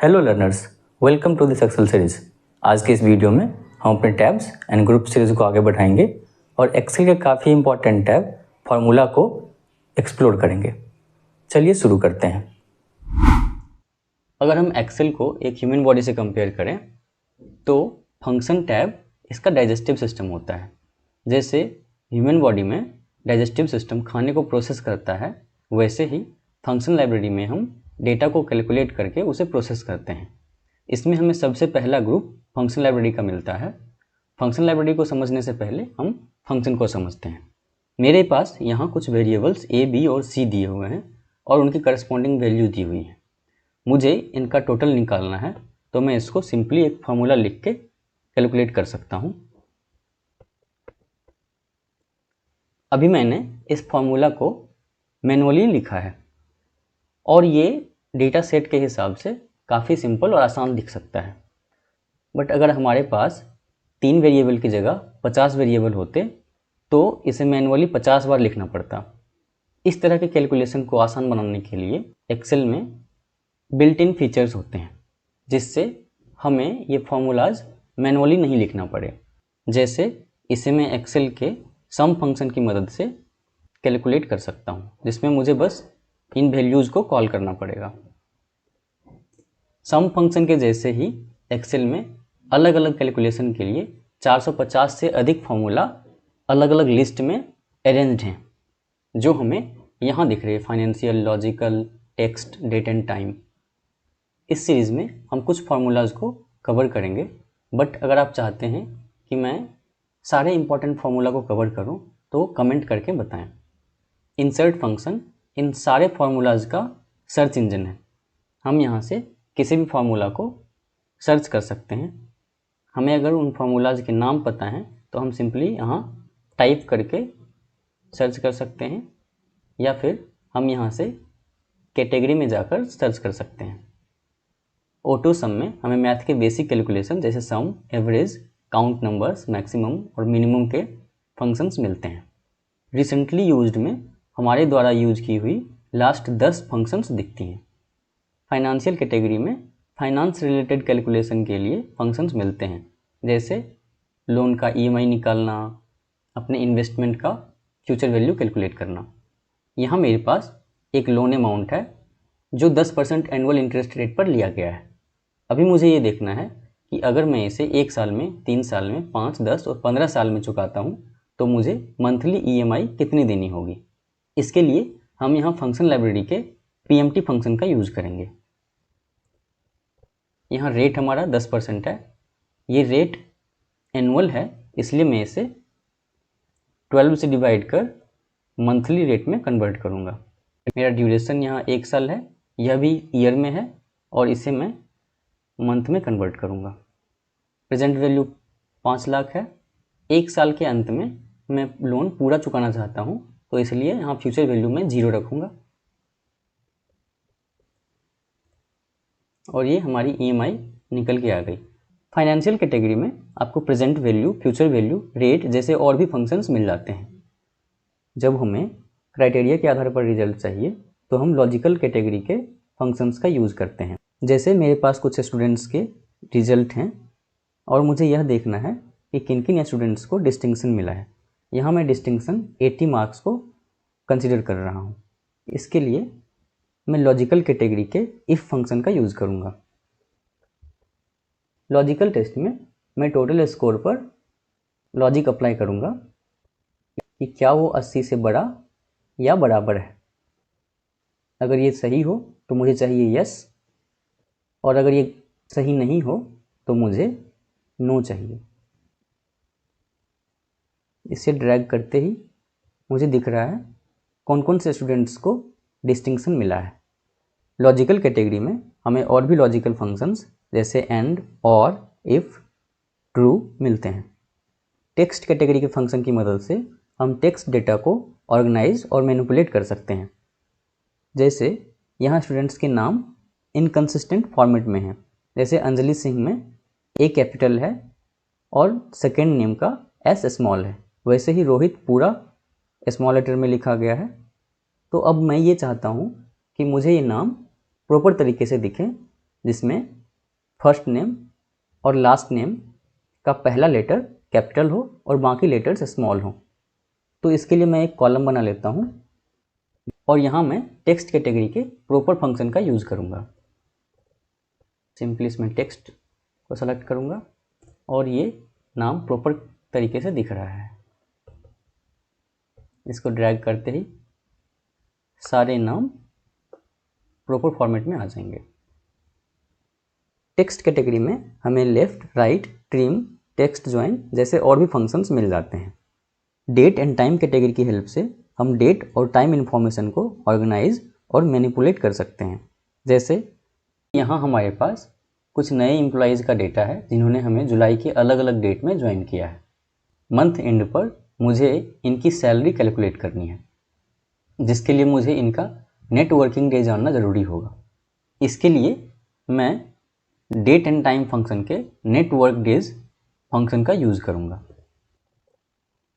Hello learners, welcome to this Excel series. आज के इस वीडियो में हम अपने टैब्स एंड ग्रुप सीरीज को आगे बढ़ाएंगे और एक्सेल के काफ़ी इंपॉर्टेंट टैब फार्मूला को एक्सप्लोर करेंगे। चलिए शुरू करते हैं। अगर हम एक्सेल को एक ह्यूमन बॉडी से कंपेयर करें तो फंक्शन टैब इसका डाइजेस्टिव सिस्टम होता है। जैसे ह्यूमन बॉडी में डाइजेस्टिव सिस्टम खाने को प्रोसेस करता है, वैसे ही फंक्शन लाइब्रेरी में हम डेटा को कैलकुलेट करके उसे प्रोसेस करते हैं। इसमें हमें सबसे पहला ग्रुप फंक्शन लाइब्रेरी का मिलता है। फंक्शन लाइब्रेरी को समझने से पहले हम फंक्शन को समझते हैं। मेरे पास यहाँ कुछ वेरिएबल्स ए, बी और सी दिए हुए हैं और उनकी करस्पॉन्डिंग वैल्यू दी हुई है। मुझे इनका टोटल निकालना है, तो मैं इसको सिंपली एक फार्मूला लिख के कैलकुलेट कर सकता हूँ। अभी मैंने इस फार्मूला को मैनुअली लिखा है और ये डेटा सेट के हिसाब से काफ़ी सिंपल और आसान दिख सकता है। बट अगर हमारे पास 3 वेरिएबल की जगह 50 वेरिएबल होते तो इसे मैनुअली 50 बार लिखना पड़ता। इस तरह के कैलकुलेशन को आसान बनाने के लिए एक्सेल में बिल्ट इन फीचर्स होते हैं, जिससे हमें ये फार्मूलाज मैनुअली नहीं लिखना पड़े। जैसे इसे मैं एक्सेल के सम फंक्शन की मदद से कैलकुलेट कर सकता हूँ, जिसमें मुझे बस इन वैल्यूज़ को कॉल करना पड़ेगा। सम फंक्शन के जैसे ही एक्सेल में अलग अलग कैलकुलेशन के लिए 450 से अधिक फार्मूला अलग अलग लिस्ट में अरेंज्ड हैं, जो हमें यहाँ दिख रहे हैं: financial, logical, text, date and time. इस सीरीज़ में हम कुछ फार्मूलाज को कवर करेंगे, बट अगर आप चाहते हैं कि मैं सारे इंपॉर्टेंट फार्मूला को कवर करूं तो कमेंट करके बताएं। इंसर्ट फंक्शन इन सारे फार्मूलाज का सर्च इंजन है। हम यहाँ से किसी भी फार्मूला को सर्च कर सकते हैं। हमें अगर उन फार्मूलाज के नाम पता हैं तो हम सिंपली यहाँ टाइप करके सर्च कर सकते हैं, या फिर हम यहाँ से कैटेगरी में जाकर सर्च कर सकते हैं। ऑटो सम में हमें मैथ के बेसिक कैलकुलेशन जैसे सम, एवरेज, काउंट नंबर्स, मैक्सिमम और मिनिमम के फंक्शंस मिलते हैं। रिसेंटली यूज्ड में हमारे द्वारा यूज की हुई लास्ट 10 फंक्शंस दिखती हैं। फाइनेंशियल कैटेगरी में फाइनेंस रिलेटेड कैलकुलेशन के लिए फंक्शंस मिलते हैं, जैसे लोन का ईएमआई निकालना, अपने इन्वेस्टमेंट का फ्यूचर वैल्यू कैलकुलेट करना। यहाँ मेरे पास एक लोन अमाउंट है जो 10% एनुअल इंटरेस्ट रेट पर लिया गया है। अभी मुझे ये देखना है कि अगर मैं इसे 1 साल में, 3 साल में, 5, 10 और 15 साल में चुकाता हूँ तो मुझे मंथली ईएमआई कितनी देनी होगी। इसके लिए हम यहाँ फंक्शन लाइब्रेरी के पीएमटी फंक्शन का यूज़ करेंगे। यहाँ रेट हमारा 10% है। ये रेट एनुअल है, इसलिए मैं इसे 12 से डिवाइड कर मंथली रेट में कन्वर्ट करूँगा। मेरा ड्यूरेशन यहाँ 1 साल है, यह भी ईयर में है और इसे मैं मंथ में कन्वर्ट करूँगा। प्रेजेंट वैल्यू 5 लाख है। 1 साल के अंत में मैं लोन पूरा चुकाना चाहता हूँ, तो इसलिए यहाँ फ्यूचर वैल्यू में 0 रखूँगा और ये हमारी ईएमआई निकल के आ गई। फाइनेंशियल कैटेगरी में आपको present value, future value, rate जैसे और भी फंक्शंस मिल जाते हैं। जब हमें क्राइटेरिया के आधार पर रिजल्ट चाहिए तो हम लॉजिकल कैटेगरी के फंक्शंस का यूज़ करते हैं। जैसे मेरे पास कुछ स्टूडेंट्स के रिजल्ट हैं और मुझे यह देखना है कि किन किन स्टूडेंट्स को डिस्टिंक्शन मिला है। यहाँ मैं डिस्टिंक्शन 80 मार्क्स को कंसिडर कर रहा हूँ। इसके लिए मैं लॉजिकल कैटेगरी के इफ फंक्शन का यूज़ करूँगा। लॉजिकल टेस्ट में मैं टोटल स्कोर पर लॉजिक अप्लाई करूँगा कि क्या वो 80 से बड़ा या बराबर है। अगर ये सही हो तो मुझे चाहिए यस, और अगर ये सही नहीं हो तो मुझे नो चाहिए। इसे ड्रैग करते ही मुझे दिख रहा है कौन कौन से स्टूडेंट्स को डिस्टिंक्शन मिला है। लॉजिकल कैटेगरी में हमें और भी लॉजिकल फंक्शंस जैसे एंड, और, इफ़, ट्रू मिलते हैं। टेक्स्ट कैटेगरी के फंक्शन की मदद से हम टेक्स्ट डेटा को ऑर्गेनाइज और मैनिपुलेट कर सकते हैं। जैसे यहाँ स्टूडेंट्स के नाम इनकंसिस्टेंट फॉर्मेट में हैं। जैसे अंजलि सिंह में ए कैपिटल है और सेकेंड नेम का एस स्मॉल है, वैसे ही रोहित पूरा स्मॉल लेटर में लिखा गया है। तो अब मैं ये चाहता हूँ कि मुझे ये नाम प्रॉपर तरीके से दिखे, जिसमें फर्स्ट नेम और लास्ट नेम का पहला लेटर कैपिटल हो और बाकी लेटर्स स्मॉल हो। तो इसके लिए मैं एक कॉलम बना लेता हूँ और यहाँ मैं टेक्स्ट कैटेगरी के प्रॉपर फंक्शन का यूज़ करूँगा। सिंपली इसमें टेक्स्ट को सेलेक्ट करूँगा और ये नाम प्रॉपर तरीके से दिख रहा है। इसको ड्रैग करते ही सारे नाम प्रॉपर फॉर्मेट में आ जाएंगे। टेक्स्ट कैटेगरी में हमें left, right, trim, text join जैसे और भी फंक्शंस मिल जाते हैं। डेट एंड टाइम कैटेगरी की हेल्प से हम डेट और टाइम इन्फॉर्मेशन को ऑर्गेनाइज और मैनिपुलेट कर सकते हैं। जैसे यहाँ हमारे पास कुछ नए एम्प्लॉयज़ का डेटा है जिन्होंने हमें जुलाई के अलग अलग डेट में ज्वाइन किया है। मंथ एंड पर मुझे इनकी सैलरी कैलकुलेट करनी है, जिसके लिए मुझे इनका नेट वर्किंग डे जानना ज़रूरी होगा। इसके लिए मैं डेट एंड टाइम फंक्शन के नेट वर्क डेज फंक्शन का यूज़ करूँगा,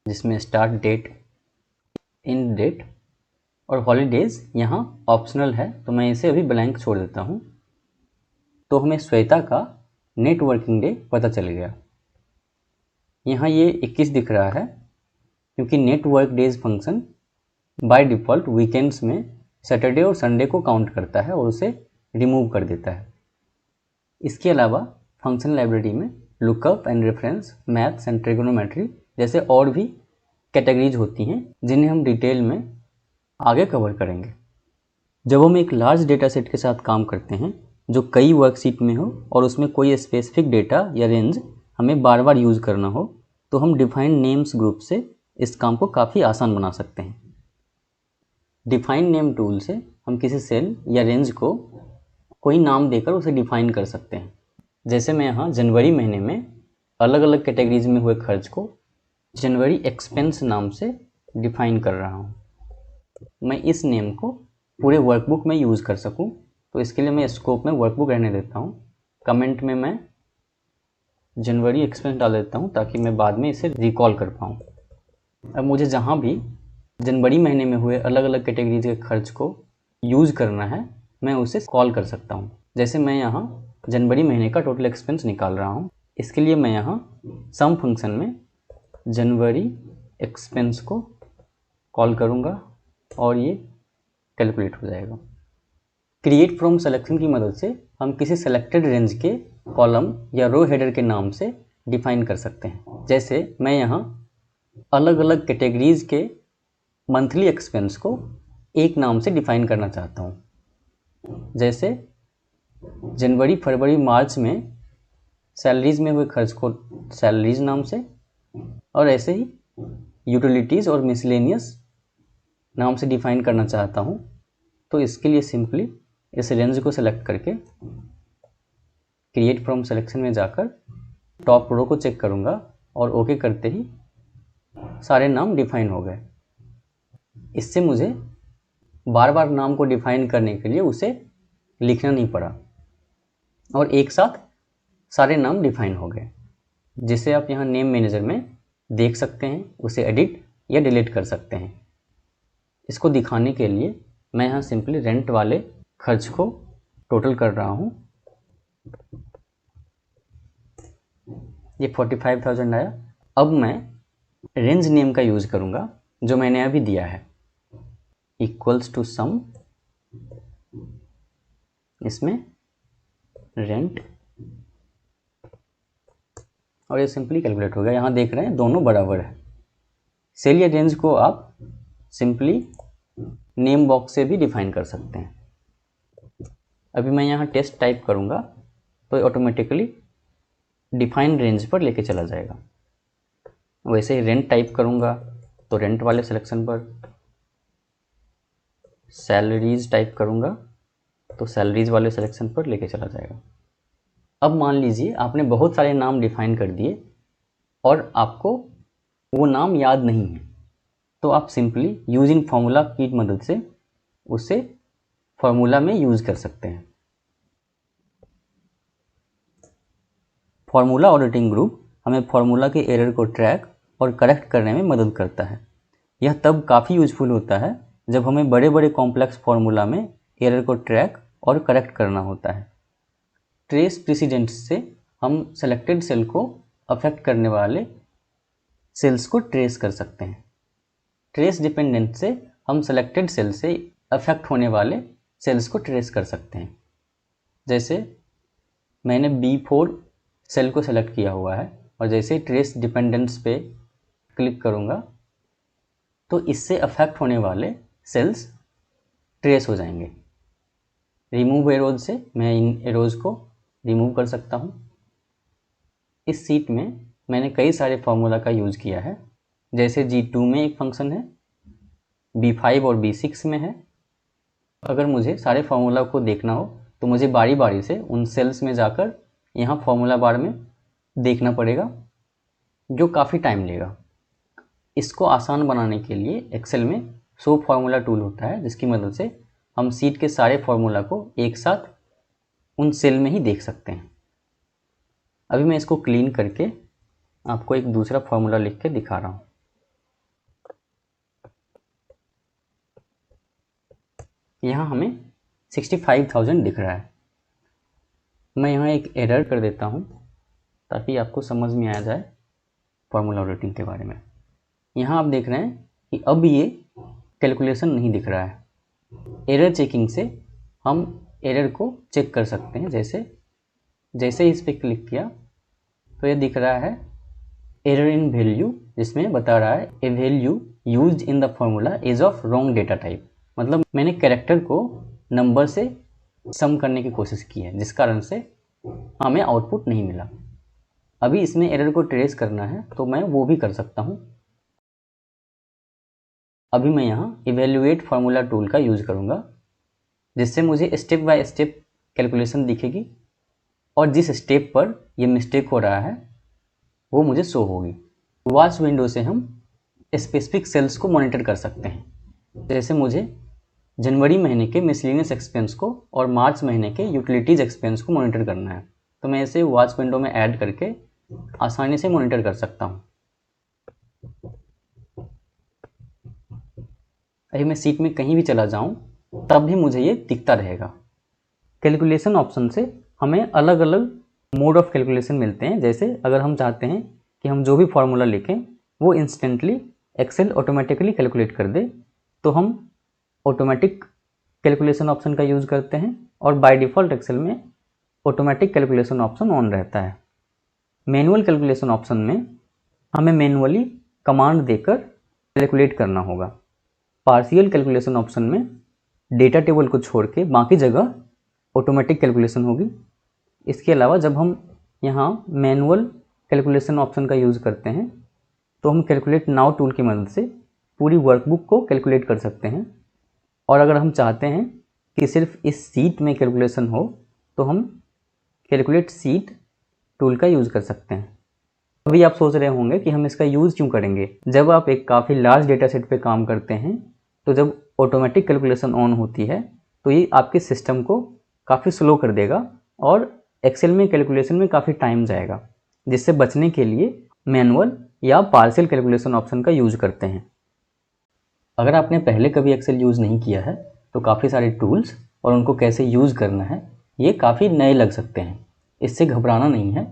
जिसमें स्टार्ट डेट, एंड डेट और हॉलीडेज यहाँ ऑप्शनल है, तो मैं इसे अभी ब्लैंक छोड़ देता हूँ। तो हमें श्वेता का नेट वर्किंग डे पता चल गया। यहाँ ये 21 दिख रहा है क्योंकि net work days function by default weekends में सैटरडे और संडे को काउंट करता है और उसे रिमूव कर देता है। इसके अलावा फंक्शन लाइब्रेरी में lookup and reference, maths and trigonometry जैसे और भी कैटेगरीज होती हैं जिन्हें हम डिटेल में आगे कवर करेंगे। जब हम एक लार्ज डेटा सेट के साथ काम करते हैं जो कई वर्कशीट में हो और उसमें कोई स्पेसिफिक डेटा या रेंज हमें बार बार यूज़ करना हो, तो हम डिफाइन नेम्स ग्रुप से इस काम को काफ़ी आसान बना सकते हैं। डिफाइन नेम टूल से हम किसी सेल या रेंज को कोई नाम देकर उसे डिफाइन कर सकते हैं। जैसे मैं यहाँ जनवरी महीने में अलग अलग कैटेगरीज में हुए खर्च को जनवरी एक्सपेंस नाम से डिफाइन कर रहा हूँ। मैं इस नेम को पूरे वर्कबुक में यूज़ कर सकूँ, तो इसके लिए मैं स्कोप में वर्कबुक रहने देता हूँ। कमेंट में मैं जनवरी एक्सपेंस डाल देता हूँ ताकि मैं बाद में इसे रिकॉल कर पाऊँ। अब मुझे जहाँ भी जनवरी महीने में हुए अलग अलग कैटेगरीज के खर्च को यूज़ करना है, मैं उसे कॉल कर सकता हूँ। जैसे मैं यहाँ जनवरी महीने का टोटल एक्सपेंस निकाल रहा हूँ। इसके लिए मैं यहाँ सम फंक्शन में जनवरी एक्सपेंस को कॉल करूँगा और ये कैलकुलेट हो जाएगा। क्रिएट फ्रॉम सिलेक्शन की मदद से हम किसी सेलेक्टेड रेंज के कॉलम या रो हेडर के नाम से डिफाइन कर सकते हैं। जैसे मैं यहाँ अलग अलग कैटेगरीज के मंथली एक्सपेंस को एक नाम से डिफाइन करना चाहता हूँ। जैसे जनवरी, फरवरी, मार्च में सैलरीज में हुए खर्च को सैलरीज नाम से, और ऐसे ही यूटिलिटीज़ और मिसलेनियस नाम से डिफाइन करना चाहता हूँ। तो इसके लिए सिंपली इस रेंज को सेलेक्ट करके क्रिएट फ्रॉम सिलेक्शन में जाकर टॉप रो को चेक करूँगा और ओके करते ही सारे नाम डिफाइन हो गए। इससे मुझे बार बार नाम को डिफाइन करने के लिए उसे लिखना नहीं पड़ा और एक साथ सारे नाम डिफाइन हो गए, जिसे आप यहाँ नेम मैनेजर में देख सकते हैं, उसे एडिट या डिलीट कर सकते हैं। इसको दिखाने के लिए मैं यहाँ सिंपली रेंट वाले खर्च को टोटल कर रहा हूँ। ये 45,000 आया। अब मैं रेंज नेम का यूज़ करूँगा जो मैंने अभी दिया है, इक्वल्स टू सम, इसमें रेंट, और ये सिंपली कैलकुलेट हो गया। यहाँ देख रहे हैं दोनों बराबर है। सेल या रेंज को आप सिंपली नेम बॉक्स से भी डिफाइन कर सकते हैं। अभी मैं यहाँ टेस्ट टाइप करूँगा तो ऑटोमेटिकली डिफाइन रेंज पर लेके चला जाएगा। वैसे ही रेंट टाइप करूँगा तो रेंट वाले सिलेक्शन पर, सैलरीज टाइप करूँगा तो सैलरीज वाले सिलेक्शन पर लेके चला जाएगा। अब मान लीजिए आपने बहुत सारे नाम डिफाइन कर दिए और आपको वो नाम याद नहीं है, तो आप सिंपली यूजिंग फार्मूला की मदद से उसे फार्मूला में यूज़ कर सकते हैं। फार्मूला ऑडिटिंग ग्रुप हमें फार्मूला के एरर को ट्रैक और करेक्ट करने में मदद करता है। यह तब काफ़ी यूजफुल होता है जब हमें बड़े बड़े कॉम्प्लेक्स फार्मूला में एरर को ट्रैक और करेक्ट करना होता है। ट्रेस प्रेसिडेंस से हम सेलेक्टेड सेल को अफेक्ट करने वाले सेल्स को ट्रेस कर सकते हैं। ट्रेस डिपेंडेंट से हम सेलेक्टेड सेल से अफेक्ट होने वाले सेल्स को ट्रेस कर सकते हैं। जैसे मैंने B4 सेल को सेलेक्ट किया हुआ है और जैसे ट्रेस डिपेंडेंस पे क्लिक करूँगा तो इससे अफेक्ट होने वाले सेल्स ट्रेस हो जाएंगे। रिमूव एरोज से मैं इन एरोज को रिमूव कर सकता हूँ। इस सीट में मैंने कई सारे फार्मूला का यूज़ किया है। जैसे G2 में एक फंक्शन है, B5 और B6 में है। अगर मुझे सारे फार्मूला को देखना हो तो मुझे बारी बारी से उन सेल्स में जाकर यहाँ फार्मूला बार में देखना पड़ेगा, जो काफ़ी टाइम लेगा। इसको आसान बनाने के लिए एक्सेल में शो फार्मूला टूल होता है, जिसकी मदद से हम सीट के सारे फार्मूला को एक साथ उन सेल में ही देख सकते हैं। अभी मैं इसको क्लीन करके आपको एक दूसरा फार्मूला लिख के दिखा रहा हूँ। यहाँ हमें 65,000 दिख रहा है। मैं यहाँ एक एरर कर देता हूँ ताकि आपको समझ में आ जाए फार्मूला रेटिंग के बारे में। यहाँ आप देख रहे हैं कि अब ये कैलकुलेशन नहीं दिख रहा है। एरर चेकिंग से हम एरर को चेक कर सकते हैं। जैसे इस पर क्लिक किया तो ये दिख रहा है एरर इन वैल्यू, जिसमें बता रहा है a value used in the formula is of wrong data type. मतलब मैंने कैरेक्टर को नंबर से सम करने की कोशिश की है, जिस कारण से हमें आउटपुट नहीं मिला। अभी इसमें एरर को ट्रेस करना है तो मैं वो भी कर सकता हूँ। अभी मैं यहाँ इवेल्युएट फार्मूला टूल का यूज़ करूँगा, जिससे मुझे स्टेप बाय स्टेप कैलकुलेशन दिखेगी और जिस स्टेप पर यह मिस्टेक हो रहा है वो मुझे शो होगी। वॉच विंडो से हम स्पेसिफिक सेल्स को मॉनिटर कर सकते हैं। जैसे मुझे जनवरी महीने के मिसलेनियस एक्सपेंस को और मार्च महीने के यूटिलिटीज एक्सपेंस को मॉनिटर करना है, तो मैं इसे वॉच विंडो में ऐड करके आसानी से मॉनिटर कर सकता हूँ। अभी मैं सीट में कहीं भी चला जाऊँ तब भी मुझे ये दिखता रहेगा। कैलकुलेशन ऑप्शन से हमें अलग अलग मोड ऑफ कैलकुलेशन मिलते हैं। जैसे अगर हम चाहते हैं कि हम जो भी फार्मूला लिखें वो इंस्टेंटली एक्सेल ऑटोमेटिकली कैलकुलेट कर दे, तो हम ऑटोमेटिक कैलकुलेशन ऑप्शन का यूज़ करते हैं और बाय डिफ़ॉल्ट एक्सेल में ऑटोमेटिक कैलकुलेशन ऑप्शन ऑन रहता है। मैनुअल कैलकुलेशन ऑप्शन में हमें मैनुअली कमांड देकर कैलकुलेट करना होगा। पार्शियल कैलकुलेशन ऑप्शन में डेटा टेबल को छोड़ के बाकी जगह ऑटोमेटिक कैलकुलेशन होगी। इसके अलावा जब हम यहाँ मैनुअल कैलकुलेशन ऑप्शन का यूज़ करते हैं तो हम कैलकुलेट नाउ टूल की मदद से पूरी वर्कबुक को कैलकुलेट कर सकते हैं। और अगर हम चाहते हैं कि सिर्फ इस सीट में कैलकुलेशन हो तो हम कैलकुलेट सीट टूल का यूज़ कर सकते हैं। अभी आप सोच रहे होंगे कि हम इसका यूज़ क्यों करेंगे। जब आप एक काफ़ी लार्ज डेटा सेट पे काम करते हैं तो जब ऑटोमेटिक कैलकुलेशन ऑन होती है तो ये आपके सिस्टम को काफ़ी स्लो कर देगा और एक्सेल में कैलकुलेशन में काफ़ी टाइम जाएगा, जिससे बचने के लिए मैनुअल या पार्शियल कैलकुलेशन ऑप्शन का यूज़ करते हैं। अगर आपने पहले कभी एक्सेल यूज़ नहीं किया है तो काफ़ी सारे टूल्स और उनको कैसे यूज़ करना है ये काफ़ी नए लग सकते हैं। इससे घबराना नहीं है।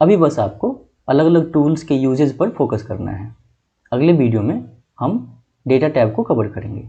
अभी बस आपको अलग अलग टूल्स के यूजेज पर फोकस करना है। अगले वीडियो में हम डेटा टैब को कवर करेंगे।